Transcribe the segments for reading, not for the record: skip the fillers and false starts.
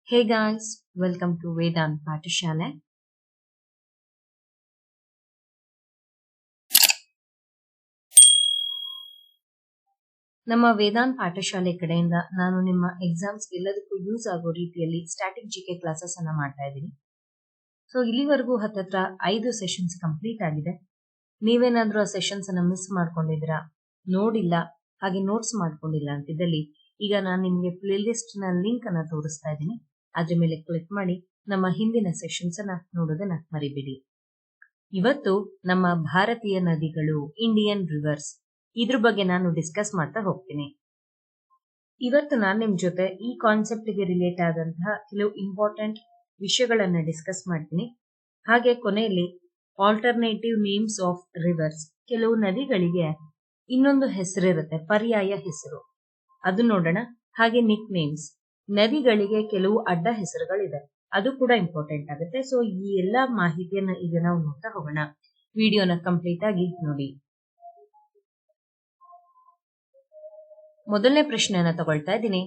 Hey guys, welcome to Vedant Patishale. ನಮ್ಮ ವೇದಾಂತ್ ಪಾಠಶಾಲೆ ಕಡೆಯಿಂದ ನಾನು ನಿಮ್ಮ ಎಕ್ಸಾಮ್ಸ್ ಎಲ್ಲದಕ್ಕೂ ಯೂಸ್ ಆಗೋ ರೀತಿಯಲ್ಲಿ ಸ್ಟ್ಯಾಟಿಕ್ ಜಿಕೆ ಕ್ಲಾಸಸ್ ಅನ್ನ ಮಾಡ್ತಾ ಇದ್ದೀನಿ. ಸೊ ಇಲ್ಲಿವರೆಗೂ ಹತ್ತತ್ರ 5 ಸೆಷನ್ಸ್ ಕಂಪ್ಲೀಟ್ ಆಗಿದೆ. ನೀವೇನಾದ್ರೂ ಆ ಸೆಷನ್ಸ್ ಅನ್ನ ಮಿಸ್ ಮಾಡ್ಕೊಂಡಿದ್ದೀರಾ, ನೋಡಿಲ್ಲ, ಹಾಗೆ ನೋಟ್ಸ್ ಮಾಡ್ಕೊಂಡಿಲ್ಲ ಅಂತಿದ್ದಲ್ಲಿ ಈಗ ನಾನು ನಿಮಗೆ ಪ್ಲೇ ಲಿಸ್ಟ್ ನ ಲಿಂಕ್ ಅನ್ನ ತೋರಿಸ್ತಾ ಇದ್ದೀನಿ. ಅದ್ರ ಮೇಲೆ ಕ್ಲಿಕ್ ಮಾಡಿ ನಮ್ಮ ಹಿಂದಿನ ಸೆಷನ್ಸ್ ಅನ್ನ ನೋಡೋದನ್ನ ಮರಿಬೇಡಿ. ಇವತ್ತು ನಮ್ಮ ಭಾರತೀಯ ನದಿಗಳು, ಇಂಡಿಯನ್ ರಿವರ್ಸ್, ಇದ್ರ ಬಗ್ಗೆ ನಾನು ಡಿಸ್ಕಸ್ ಮಾಡ್ತಾ ಹೋಗ್ತೀನಿ. ಇವತ್ತು ನಾನು ನಿಮ್ ಜೊತೆ ಈ ಕಾನ್ಸೆಪ್ಟ್ ಗೆ ರಿಲೇಟ್ ಆದಂತಹ ಕೆಲವು ಇಂಪಾರ್ಟೆಂಟ್ ವಿಷಯಗಳನ್ನ ಡಿಸ್ಕಸ್ ಮಾಡ್ತೀನಿ. ಹಾಗೆ ಕೊನೆಯಲ್ಲಿ ಆಲ್ಟರ್ನೇಟಿವ್ ನೇಮ್ಸ್ ಆಫ್ ರಿವರ್ಸ್, ಕೆಲವು ನದಿಗಳಿಗೆ ಇನ್ನೊಂದು ಹೆಸರಿರುತ್ತೆ, ಪರ್ಯಾಯ ಹೆಸರು, ಅದು ನೋಡೋಣ. ಹಾಗೆ ನಿಕ್ ನೇಮ್ಸ್, ನದಿಗಳಿಗೆ ಕೆಲವು ಅಡ್ಡ ಹೆಸರುಗಳಿದೆ, ಅದು ಕೂಡ ಇಂಪಾರ್ಟೆಂಟ್ ಆಗುತ್ತೆ. ಸೊ ಈ ಎಲ್ಲಾ ಮಾಹಿತಿಯನ್ನ ಈಗ ನಾವು ನೋಡ್ತಾ ಹೋಗೋಣ. ವಿಡಿಯೋನ ಕಂಪ್ಲೀಟ್ ಆಗಿ ನೋಡಿ. ಮೊದಲನೇ ಪ್ರಶ್ನೆಯನ್ನ ತಗೊಳ್ತಾ ಇದ್ದೀನಿ.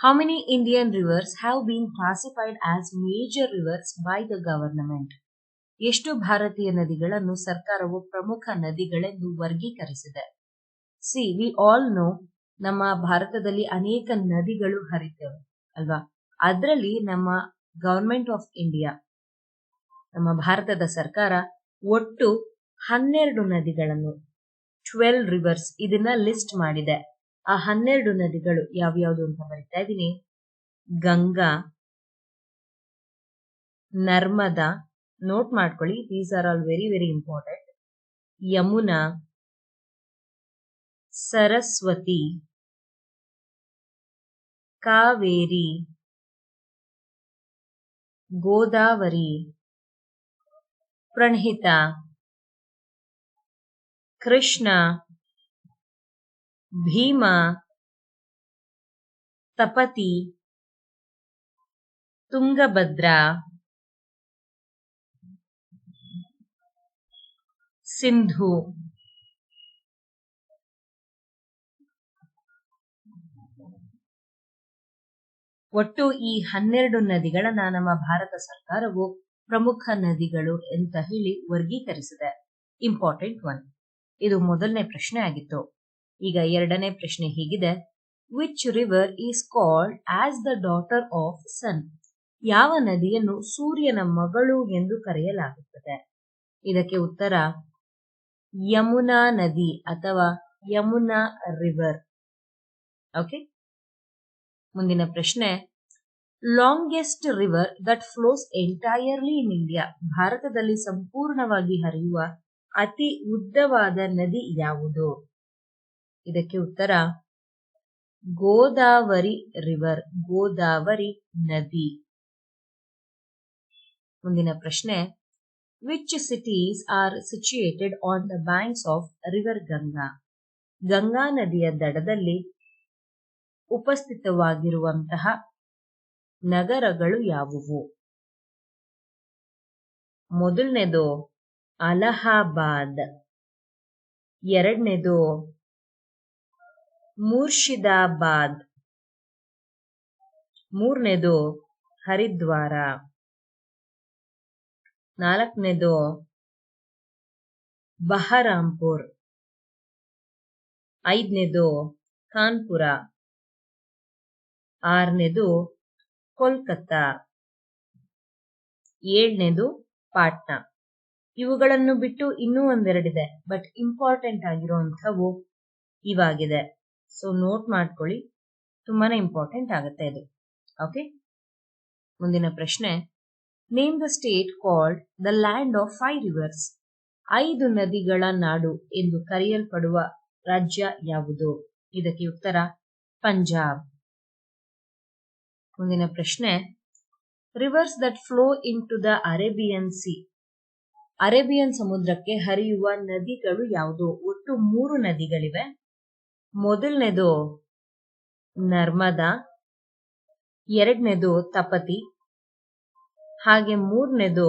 How many Indian rivers have been classified as major rivers by the government? ಎಷ್ಟು ಭಾರತೀಯ ನದಿಗಳನ್ನು ಸರ್ಕಾರವು ಪ್ರಮುಖ ನದಿಗಳೆಂದು ವರ್ಗೀಕರಿಸಿದೆ? ಸಿ, ವಿ ಆಲ್ ನೋ, ನಮ್ಮ ಭಾರತದಲ್ಲಿ ಅನೇಕ ನದಿಗಳು ಹರಿತವೆ ಅಲ್ವಾ. ಅದರಲ್ಲಿ ನಮ್ಮ ಗವರ್ಮೆಂಟ್ ಆಫ್ ಇಂಡಿಯಾ, ನಮ್ಮ ಭಾರತದ ಸರ್ಕಾರ ಒಟ್ಟು 12 ನದಿಗಳನ್ನು, 12 ರಿವರ್ಸ್, ಇದನ್ನ ಲಿಸ್ಟ್ ಮಾಡಿದೆ. ಆ 12 ನದಿಗಳು ಯಾವ್ಯಾವ್ದು ಅಂತ ಬರಿತಾ ಇದ್ದೀನಿ. ಗಂಗಾ, ನರ್ಮದಾ, ನೋಟ್ ಮಾಡ್ಕೊಳ್ಳಿ, these are all very very important. Yamuna, Saraswati, Kaveri, Godavari, Pranahita, Krishna, Bhima, Tapti, Tungabhadra, Sindhu. ಒಟ್ಟು ಈ 12 ನದಿಗಳನ್ನ ನಮ್ಮ ಭಾರತ ಸರ್ಕಾರವು ಪ್ರಮುಖ ನದಿಗಳು ಅಂತ ಹೇಳಿ ವರ್ಗೀಕರಿಸಿದೆ. Important one. ಇದು ಮೊದಲನೇ ಪ್ರಶ್ನೆ ಆಗಿತ್ತು. ಈಗ ಎರಡನೇ ಪ್ರಶ್ನೆ ಹೀಗಿದೆ. Which river is called as the daughter of sun? ಯಾವ ನದಿಯನ್ನು ಸೂರ್ಯನ ಮಗಳು ಎಂದು ಕರೆಯಲಾಗುತ್ತದೆ? ಇದಕ್ಕೆ ಉತ್ತರ ಯಮುನಾ ನದಿ ಅಥವಾ ಯಮುನಾ ರಿವರ್. ಓಕೆ. ಮುಂದಿನ ಪ್ರಶ್ನೆ. Longest river that flows entirely in India? ಭಾರತದಲ್ಲಿ ಸಂಪೂರ್ಣವಾಗಿ ಹರಿಯುವ ಅತಿ ಉದ್ದವಾದ ನದಿ ಯಾವುದು? ಇದಕ್ಕೆ ಉತ್ತರ ಗೋದಾವರಿ ರಿವರ್, ಗೋದಾವರಿ ನದಿ. ಮುಂದಿನ ಪ್ರಶ್ನೆ. Which cities are situated on the banks of river Ganga? Ganga ನದಿಯ ದಡದಲ್ಲಿ ಉಪಸ್ಥಿತವಾಗಿರುವಂತಹ ನಗರಗಳು ಯಾವುವು? ಮೊದಲನೇದು ಅಲಹಾಬಾದ್, ಎರಡನೇದು ಮುರ್ಷಿದಾಬಾದ್, ಮೂರನೇದು ಹರಿದ್ವಾರ, ನಾಲ್ಕನೇದು ಬಹರಾಂಪುರ್, ಐದನೇದು ಕಾನ್ಪುರ, ಆರನೇದು ಕೋಲ್ಕತ್ತಾ, ಏಳನೇದು ಪಾಟ್ನಾ. ಇವುಗಳನ್ನು ಬಿಟ್ಟು ಇನ್ನೂ ಒಂದೆರಡಿದೆ, ಬಟ್ ಇಂಪಾರ್ಟೆಂಟ್ ಆಗಿರುವಂಥವು ಇವಾಗಿದೆ. ಸೊ ನೋಟ್ ಮಾಡ್ಕೊಳ್ಳಿ, ತುಂಬಾನೇ ಇಂಪಾರ್ಟೆಂಟ್ ಆಗುತ್ತೆ ಇದು. ಓಕೆ. ಮುಂದಿನ ಪ್ರಶ್ನೆ. Name the state called the land of 5 rivers? 5 ನದಿಗಳ ನಾಡು ಎಂದು ಕರೆಯಲ್ಪಡುವ ರಾಜ್ಯ ಯಾವುದು? ಇದಕ್ಕೆ ಉತ್ತರ ಪಂಜಾಬ್. ಮುಂದಿನ ಪ್ರಶ್ನೆ. Rivers that flow into the Arabian sea? Arabian ಸಮುದ್ರಕ್ಕೆ ಹರಿಯುವ ನದಿಗಳು ಯಾವುದು? ಒಟ್ಟು 3 ನದಿಗಳಿವೆ. ಮೊದಲನೇದು ನರ್ಮದಾ, ಎರಡನೇದು ತಪತಿ, ಹಾಗೆ ಮೂರನೇದು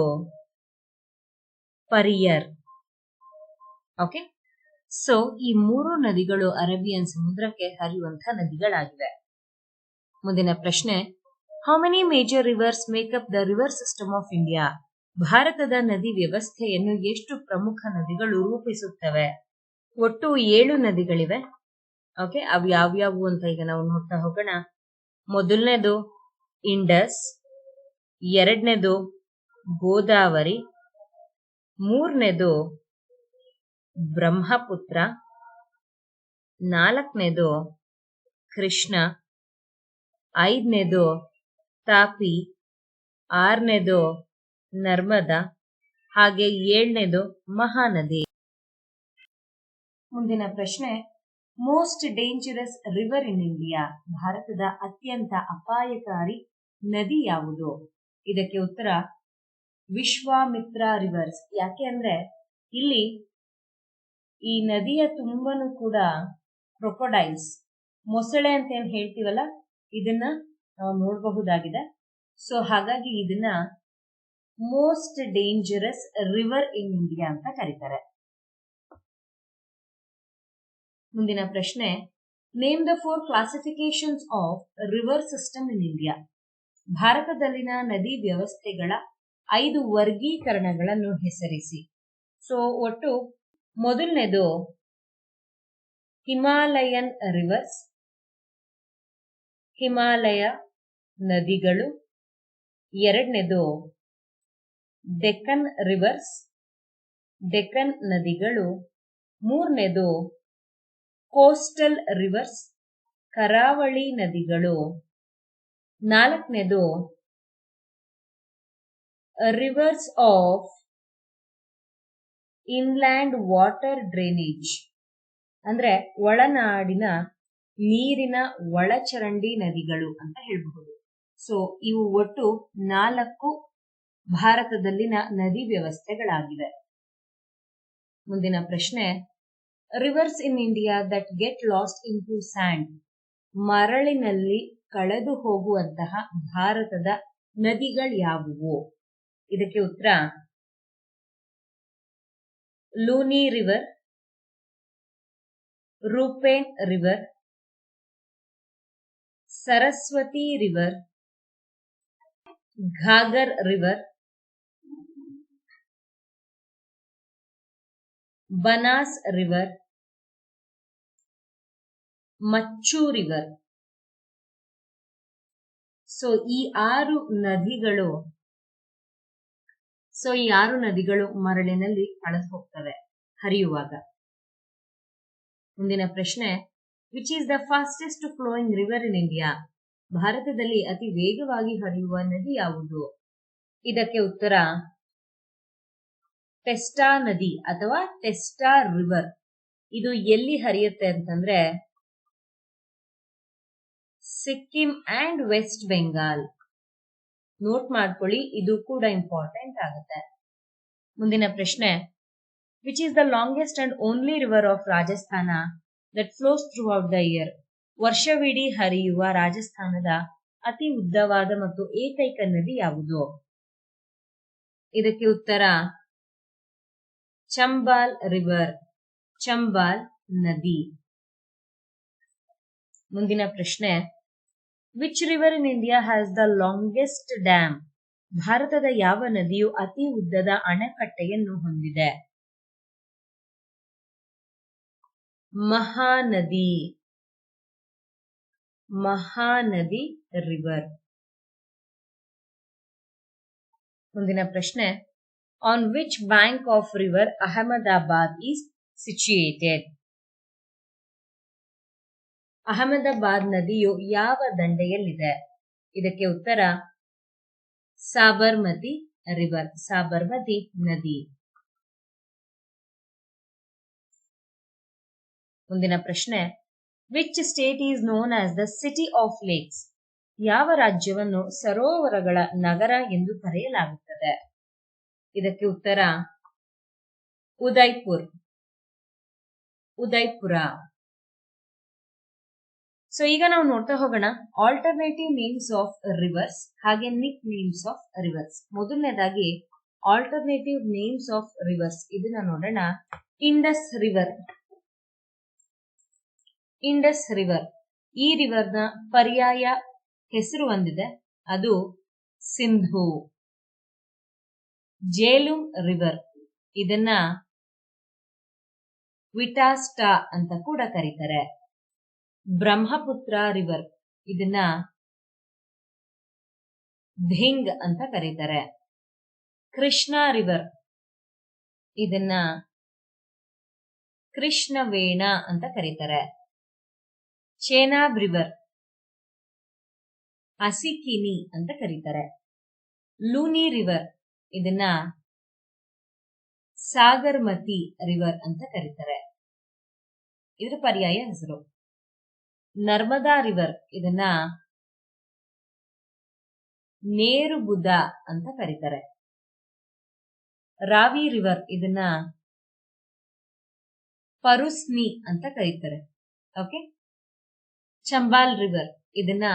ಪರಿಯರ್. ಓಕೆ. ಸೊ ಈ 3 ನದಿಗಳು ಅರೇಬಿಯನ್ ಸಮುದ್ರಕ್ಕೆ ಹರಿಯುವಂತಹ ನದಿಗಳಾಗಿವೆ. ಮುಂದಿನ ಪ್ರಶ್ನೆ, how many major rivers make up the river system of India? ಭಾರತದ ನದಿ ವ್ಯವಸ್ಥೆಯನ್ನು ಎಷ್ಟು ಪ್ರಮುಖ ನದಿಗಳು ರೂಪಿಸುತ್ತವೆ? ಒಟ್ಟು 7 ನದಿಗಳಿವೆ. ಓಕೆ, ಅವು ಯಾವ್ಯಾವು ಅಂತ ಈಗ ನಾವು ನೋಡ್ತಾ ಹೋಗೋಣ. ಮೊದಲನೇದು ಇಂಡಸ್, ಎರಡನೇದು ಗೋದಾವರಿ, ಮೂರನೇದು ಬ್ರಹ್ಮಪುತ್ರ, ನಾಲ್ಕನೇದು ಕೃಷ್ಣ, ಐದನೇದು ತಾಪಿ, ಆರನೇದು ನರ್ಮದಾ, ಹಾಗೆ ಏಳನೇದು ಮಹಾನದಿ. ಮುಂದಿನ ಪ್ರಶ್ನೆ, most dangerous river in India? ಭಾರತದ ಅತ್ಯಂತ ಅಪಾಯಕಾರಿ ನದಿ ಯಾವುದು? ಇದಕ್ಕೆ ಉತ್ತರ ವಿಶ್ವಾಮಿತ್ರ ರಿವರ್ಸ್. ಯಾಕೆ ಅಂದ್ರೆ ಇಲ್ಲಿ ಈ ನದಿಯ ತುಂಬನು ಕೂಡ ಕ್ರೊಕೊಡೈಲ್ಸ್, ಮೊಸಳೆ ಅಂತ ಏನ್ ಹೇಳ್ತೀವಲ್ಲ, ಇದನ್ನ ನಾವು ನೋಡಬಹುದಾಗಿದೆ. ಸೊ ಹಾಗಾಗಿ ಇದನ್ನ most dangerous river in India ಅಂತ ಕರೀತಾರೆ. ಮುಂದಿನ ಪ್ರಶ್ನೆ, name the 4 classifications of river system in India? ಭಾರತದಲ್ಲಿನ ನದಿ ವ್ಯವಸ್ಥೆಗಳ 5 ವರ್ಗೀಕರಣಗಳನ್ನು ಹೆಸರಿಸಿ. ಸೊ ಒಟ್ಟು ಮೊದಲನೇದು ಹಿಮಾಲಯನ್ ರಿವರ್ಸ್, ಹಿಮಾಲಯ ನದಿಗಳು. ಎರಡನೇದು ಡೆಕ್ಕನ್ ರಿವರ್ಸ್, ಡೆಕ್ಕನ್ ನದಿಗಳು. ಮೂರನೇದು ಕೋಸ್ಟಲ್ ರಿವರ್ಸ್, ಕರಾವಳಿ ನದಿಗಳು. ನಾಲ್ಕನೇದು rivers of inland water drainage, ಅಂದ್ರೆ ಒಳನಾಡಿನ ನೀರಿನ ಒಳಚರಂಡಿ ನದಿಗಳು ಅಂತ ಹೇಳಬಹುದು. ಸೊ ಇವು ಒಟ್ಟು 4 ಭಾರತದಲ್ಲಿನ ನದಿ ವ್ಯವಸ್ಥೆಗಳಾಗಿವೆ. ಮುಂದಿನ ಪ್ರಶ್ನೆ, rivers in India that get lost into sand? ಮರಳಿನಲ್ಲಿ ಕಳೆದು ಹೋಗುವಂತಹ ಭಾರತದ ನದಿಗಳ್ಯಾವುವು? ಇದಕ್ಕೆ ಉತ್ತರ Luni river, Rupen river, Saraswati river, Ghaggar river, Banas river, Machchhu river. So ಈ 6 ನದಿಗಳು ಮರಳಿನಲ್ಲಿ ಕಳೆದು ಹೋಗ್ತವೆ ಹರಿಯುವಾಗ. ಮುಂದಿನ ಪ್ರಶ್ನೆ, which is the fastest flowing river in India? ಭಾರತದಲ್ಲಿ ಅತಿ ವೇಗವಾಗಿ ಹರಿಯುವ ನದಿ ಯಾವುದು? ಇದಕ್ಕೆ ಉತ್ತರ ಟೆಸ್ಟಾ ನದಿ ಅಥವಾ ಟೆಸ್ಟಾ ರಿವರ್. ಇದು ಎಲ್ಲಿ ಹರಿಯುತ್ತೆ ಅಂತಂದ್ರೆ ಸಿಕ್ಕಿಂ ಅಂಡ್ ವೆಸ್ಟ್ ಬೆಂಗಾಲ್. ನೋಟ್ ಮಾಡ್ಕೊಳ್ಳಿ, ಇದು ಕೂಡ ಇಂಪಾರ್ಟೆಂಟ್ ಆಗುತ್ತೆ. ಮುಂದಿನ ಪ್ರಶ್ನೆ, which is the longest and only river of Rajasthan that flows throughout the year? ವರ್ಷವಿಡೀ ಹರಿಯುವ ರಾಜಸ್ಥಾನದ ಅತಿ ಉದ್ದವಾದ ಮತ್ತು ಏಕೈಕ ನದಿ ಯಾವುದು? ಇದಕ್ಕೆ ಉತ್ತರ ಚಂಬಾಲ್ ರಿವರ್, ಚಂಬಾಲ್ ನದಿ. ಮುಂದಿನ ಪ್ರಶ್ನೆ, which river in India has the longest dam? ಭಾರತದ ಯಾವ ನದಿಯು ಅತಿ ಉದ್ದದ ಅಣೆಕಟ್ಟೆಯನ್ನು ಹೊಂದಿದೆ? ಮಹಾನದಿ, ಮಹಾನದಿ ರಿವರ್. ಮುಂದಿನ ಪ್ರಶ್ನೆ, on which bank of river Ahmedabad is situated? Ahmedabad ನದಿಯು ಯಾವ ದಂಡೆಯಲ್ಲಿದೆ? ಇದಕ್ಕೆ ಉತ್ತರ ಸಾಬರ್ಮತಿ ರಿವರ್, ಸಾಬರ್ಮತಿ ನದಿ. ಮುಂದಿನ ಪ್ರಶ್ನೆ, which state is known as the city of lakes? ಯಾವ ರಾಜ್ಯವನ್ನು ಸರೋವರಗಳ ನಗರ ಎಂದು ಕರೆಯಲಾಗುತ್ತದೆ? ಇದಕ್ಕೆ ಉತ್ತರ ಉದಯ್ಪುರ್, ಉದಯ್ಪುರ. ಸೊ ಈಗ ನಾವು ನೋಡ್ತಾ ಹೋಗೋಣ ಆಲ್ಟರ್ನೇಟಿವ್ ನೇಮ್ಸ್ ಆಫ್ ರಿವರ್ಸ್ ಹಾಗೆ ನಿಕ್ ನೇಮ್ಸ್ ಆಫ್ ರಿವರ್ಸ್. ಮೊದಲನೇದಾಗಿ ಆಲ್ಟರ್ನೇಟಿವ್ ನೇಮ್ಸ್ ಆಫ್ ರಿವರ್ಸ್, ಇದನ್ನ ನೋಡೋಣ. Indus river, Indus river. ಈ ರಿವರ್ನ ಪರ್ಯಾಯ ಹೆಸರು ಒಂದಿದೆ, ಅದು ಸಿಂಧೂ. ಜೇಲುಂ ರಿವರ್, ಇದನ್ನ ವಿಟಾಸ್ಟಾ ಅಂತ ಕೂಡ ಕರೀತಾರೆ. ಬ್ರಹ್ಮಪುತ್ರ ರಿವರ್, ಇದನ್ನ ಧಿಂಗ್ ಅಂತ ಕರೀತಾರೆ. ಕೃಷ್ಣ ರಿವರ್, ಇದನ್ನ ಕೃಷ್ಣವೇಣ ಅಂತ ಕರೀತಾರೆ. ಚೇನಾಬ್ ರಿವರ್, ಅಸಿಕಿನಿ ಅಂತ ಕರೀತಾರೆ. ಲೂನಿ ರಿವರ್, ಇದನ್ನ ಸಾಗರ್ಮತಿ ರಿವರ್ ಅಂತ ಕರೀತಾರೆ. ಇದ್ರ ಪರ್ಯಾಯ ಹೆಸರು. ನರ್ಮದಾ ರಿವರ್, ಇದನ್ನ ನೇರುಬುದ ಅಂತ ಕರೀತಾರೆ. ರಾವಿ ರಿವರ್, ಇದನ್ನ ಪರುಸ್ನಿ ಅಂತ ಕರೀತಾರೆ. ಓಕೆ. ಚಂಬಾಲ್ ರಿವರ್, ಇದನ್ನ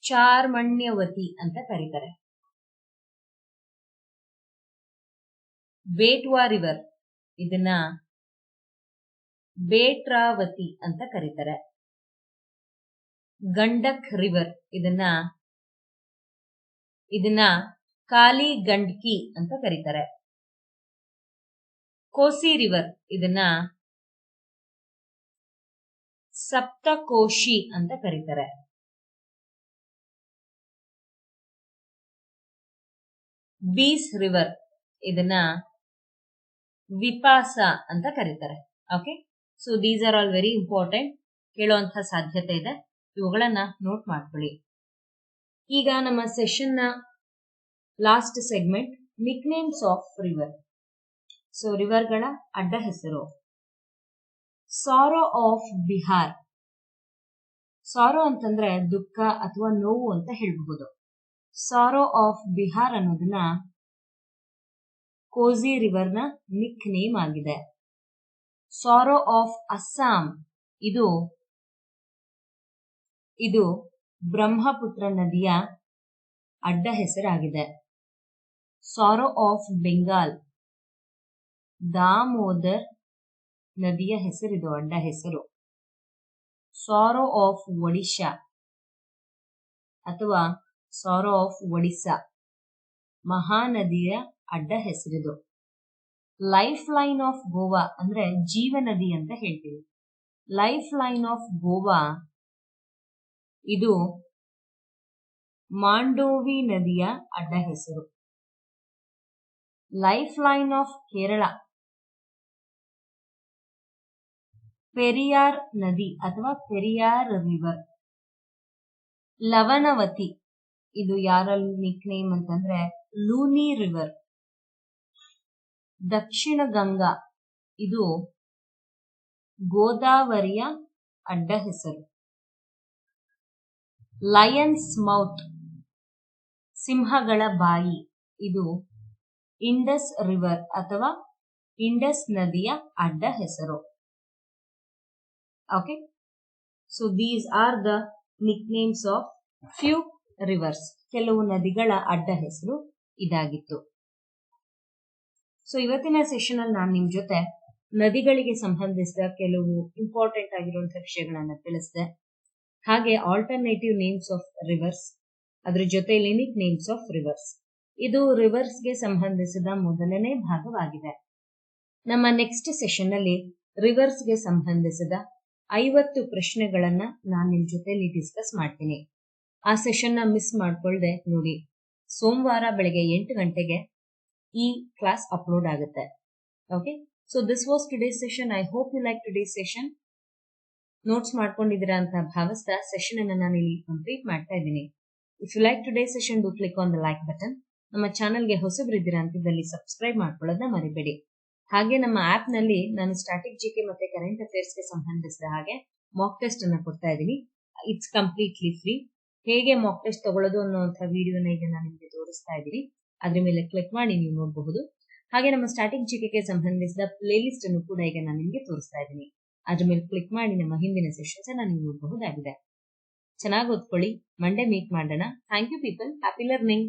ಚಾರ್ಮಣ್ಯವತಿ ಅಂತ ಕರೀತಾರೆ. ಬೇಟ್ವಾ ರಿವರ್, ಇದನ್ನ ಬೇಟ್ರಾವತಿ ಅಂತ ಕರೀತಾರೆ. ಗಂಡಕ್ ರಿವರ್, ಇದನ್ನ ಕಾಲಿ ಗಂಡ್ಕಿ ಅಂತ ಕರೀತಾರೆ. ಕೋಸಿ ರಿವರ್, ಇದನ್ನ ಸಪ್ತಕೋಶಿ ಅಂತ ಕರೀತಾರೆ. ಬೀಸ್ ರಿವರ್, ಇದನ್ನ ವಿಪಾಸ ಅಂತ ಕರೀತಾರೆ. Okay. So these are all very important, ಕೇಳುವಂತಹ ಸಾಧ್ಯತೆ ಇದೆ. ಇವುಗಳನ್ನ ನೋಟ್ ಮಾಡ್ಕೊಳ್ಳಿ. ಈಗ ನಮ್ಮ ಸೆಷನ್ ನ last segment, Nick names of river. So ರಿವರ್ಗಳ ಅಡ್ಡ ಹೆಸರು. ಸಾರೋ ಆಫ್ ಬಿಹಾರ್. ಸಾರೋ ಅಂತಂದ್ರೆ ದುಃಖ ಅಥವಾ ನೋವು ಅಂತ ಹೇಳಬಹುದು. ಸಾರೋ ಆಫ್ ಬಿಹಾರ್ ಅನ್ನೋದನ್ನ ಕೋಸಿ ರಿವರ್ ನ ನಿಕ್ ನೇಮ್ ಆಗಿದೆ. ಸಾರೋ ಆಫ್ ಅಸ್ಸಾಂ, ಇದು ಬ್ರಹ್ಮಪುತ್ರ ನದಿಯ ಅಡ್ಡ ಹೆಸರಾಗಿದೆ. ಸಾರೋ ಆಫ್ ಬೆಂಗಾಲ್, ದಾಮೋದರ್ ನದಿಯ ಹೆಸರಿದು, ಅಡ್ಡ ಹೆಸರು. ಸಾರೋ ಆಫ್ ಒಡಿಶಾ ಅಥವಾ ಸಾರೋ ಆಫ್ ಒಡಿಸ್ಸಾ, ಮಹಾನದಿಯ ಅಡ್ಡ ಹೆಸರಿದು. ಲೈಫ್ ಲೈನ್ ಆಫ್ ಗೋವಾ ಅಂದ್ರೆ ಜೀವನದಿ ಅಂತ ಹೇಳ್ತೀವಿ. ಲೈಫ್ ಲೈನ್ ಆಫ್ ಗೋವಾ, ಇದು ಮಾಂಡೋವಿ ನದಿಯ ಅಡ್ಡ ಹೆಸರು. Life line of Kerala, Periyar ನದಿ ಅಥವಾ ಪೆರಿಯಾರ್ ರಿವರ್. ಲವಣವತಿ, ಇದು ಯಾರ ನಿಕ್ ನೇಮ್ ಅಂತಂದ್ರೆ ಲೂನಿ ರಿವರ್. ದಕ್ಷಿಣ ಗಂಗಾ, ಇದು ಗೋದಾವರಿಯ ಅಡ್ಡ ಹೆಸರು. ಲಯನ್ಸ್ ಮೌತ್, ಸಿಂಹಗಳ ಬಾಯಿ, ಇದು ಇಂಡಸ್ ರಿವರ್ ಅಥವಾ ಇಂಡಸ್ ನದಿಯ ಅಡ್ಡ ಹೆಸರು. Okay. So these are the Nick names of few rivers. ಕೆಲವು ನದಿಗಳ ಅಡ್ಡ ಹೆಸರು ಇದಾಗಿತ್ತು. ಸೊ ಇವತ್ತಿನ ಸೆಷನ್ ಅಲ್ಲಿ ನಾನು ನಿಮ್ ಜೊತೆ ನದಿಗಳಿಗೆ ಸಂಬಂಧಿಸಿದ ಕೆಲವು ಇಂಪಾರ್ಟೆಂಟ್ ಆಗಿರುವಂತಹ ವಿಷಯಗಳನ್ನ ತಿಳಿಸಿದೆ. ಹಾಗೆ ಆಲ್ಟರ್ನೇಟಿವ್ ನೇಮ್ಸ್ ಆಫ್ ರಿವರ್ಸ್, ಅದ್ರ ಜೊತೆಯಲ್ಲಿ ನಿಕ್ ನೇಮ್ಸ್ ಆಫ್ ರಿವರ್ಸ್. ಇದು ರಿವರ್ಸ್ ಗೆ ಸಂಬಂಧಿಸಿದ ಮೊದಲನೇ ಭಾಗವಾಗಿದೆ. ನಮ್ಮ ನೆಕ್ಸ್ಟ್ ಸೆಷನ್ ಅಲ್ಲಿ ರಿವರ್ಸ್ ಗೆ ಸಂಬಂಧಿಸಿದ 50 ಪ್ರಶ್ನೆಗಳನ್ನ ನಾನು ನಿಮ್ ಜೊತೆಲಿ ಡಿಸ್ಕಸ್ ಮಾಡ್ತೀನಿ. ಆ ಸೆಷನ್ ನ ಮಿಸ್ ಮಾಡ್ಕೊಳ್ದೆ ನೋಡಿ. ಸೋಮವಾರ ಬೆಳಗ್ಗೆ 8 ಗಂಟೆಗೆ ಈ ಕ್ಲಾಸ್ ಅಪ್ಲೋಡ್ ಆಗುತ್ತೆ. Okay. So this was today's session. I hope you like today's session. Notes ಮಾಡ್ಕೊಂಡಿದ್ದೀರಾ ಅಂತ ಭಾವಿಸ್ತಾ ಸೆಷನ್ ಅನ್ನ ನಾನು ಇಲ್ಲಿ ಕಂಪ್ಲೀಟ್ ಮಾಡ್ತಾ ಇದ್ದೀನಿ. If you like today's session, do click on the like button. ನಮ್ಮ ಚಾನಲ್ಗೆ ಹೊಸಬರಿದ್ದೀರಾ ಅಂತಿದ್ದಲ್ಲಿ ಸಬ್ಸ್ಕ್ರೈಬ್ ಮಾಡ್ಕೊಳ್ಳೋದನ್ನ ಮರಿಬೇಡಿ. ಹಾಗೆ ನಮ್ಮ ಆಪ್ ನಲ್ಲಿ ನಾನು ಸ್ಟಾಟಿಕ್ ಜಿಕೆ ಮತ್ತೆ ಕರೆಂಟ್ ಅಫೇರ್ಸ್ ಗೆ ಸಂಬಂಧಿಸಿದ ಹಾಗೆ ಮಾಕ್ ಟೆಸ್ಟ್ ಅನ್ನ ಕೊಡ್ತಾ ಇದ್ದೀನಿ. It's completely free. ಹೇಗೆ ಮಾಕ್ ಟೆಸ್ಟ್ ತಗೊಳ್ಳೋದು ಅನ್ನುವಂತಹ ವಿಡಿಯೋನ ಈಗ ನಾನು ನಿಮಗೆ ತೋರಿಸ್ತಾ ಇದ್ದೀನಿ. ಅದ್ರ ಮೇಲೆ ಕ್ಲಿಕ್ ಮಾಡಿ ನೀವು ನೋಡಬಹುದು. ಹಾಗೆ ನಮ್ಮ ಸ್ಟಾಟಿಕ್ ಜಿಕೆಗೆ ಸಂಬಂಧಿಸಿದ ಪ್ಲೇ ಲಿಸ್ಟ್ ಅನ್ನು ಕೂಡ ಈಗ ನಾನು ನಿಮಗೆ ತೋರಿಸ್ತಾ ಇದ್ದೀನಿ. ಅದ್ರ ಮೇಲೆ ಕ್ಲಿಕ್ ಮಾಡಿ ನಮ್ಮ ಹಿಂದಿನ ಸೆಷನ್ಸ್ ಅನ್ನ ನೀವು ನೋಡಬಹುದಾಗಿದೆ. ಚೆನ್ನಾಗಿ ಓದ್ಕೊಳ್ಳಿ. ಮಂಡೇ ಮೀಟ್ ಮಾಡೋಣ. Thank you people. Happy learning.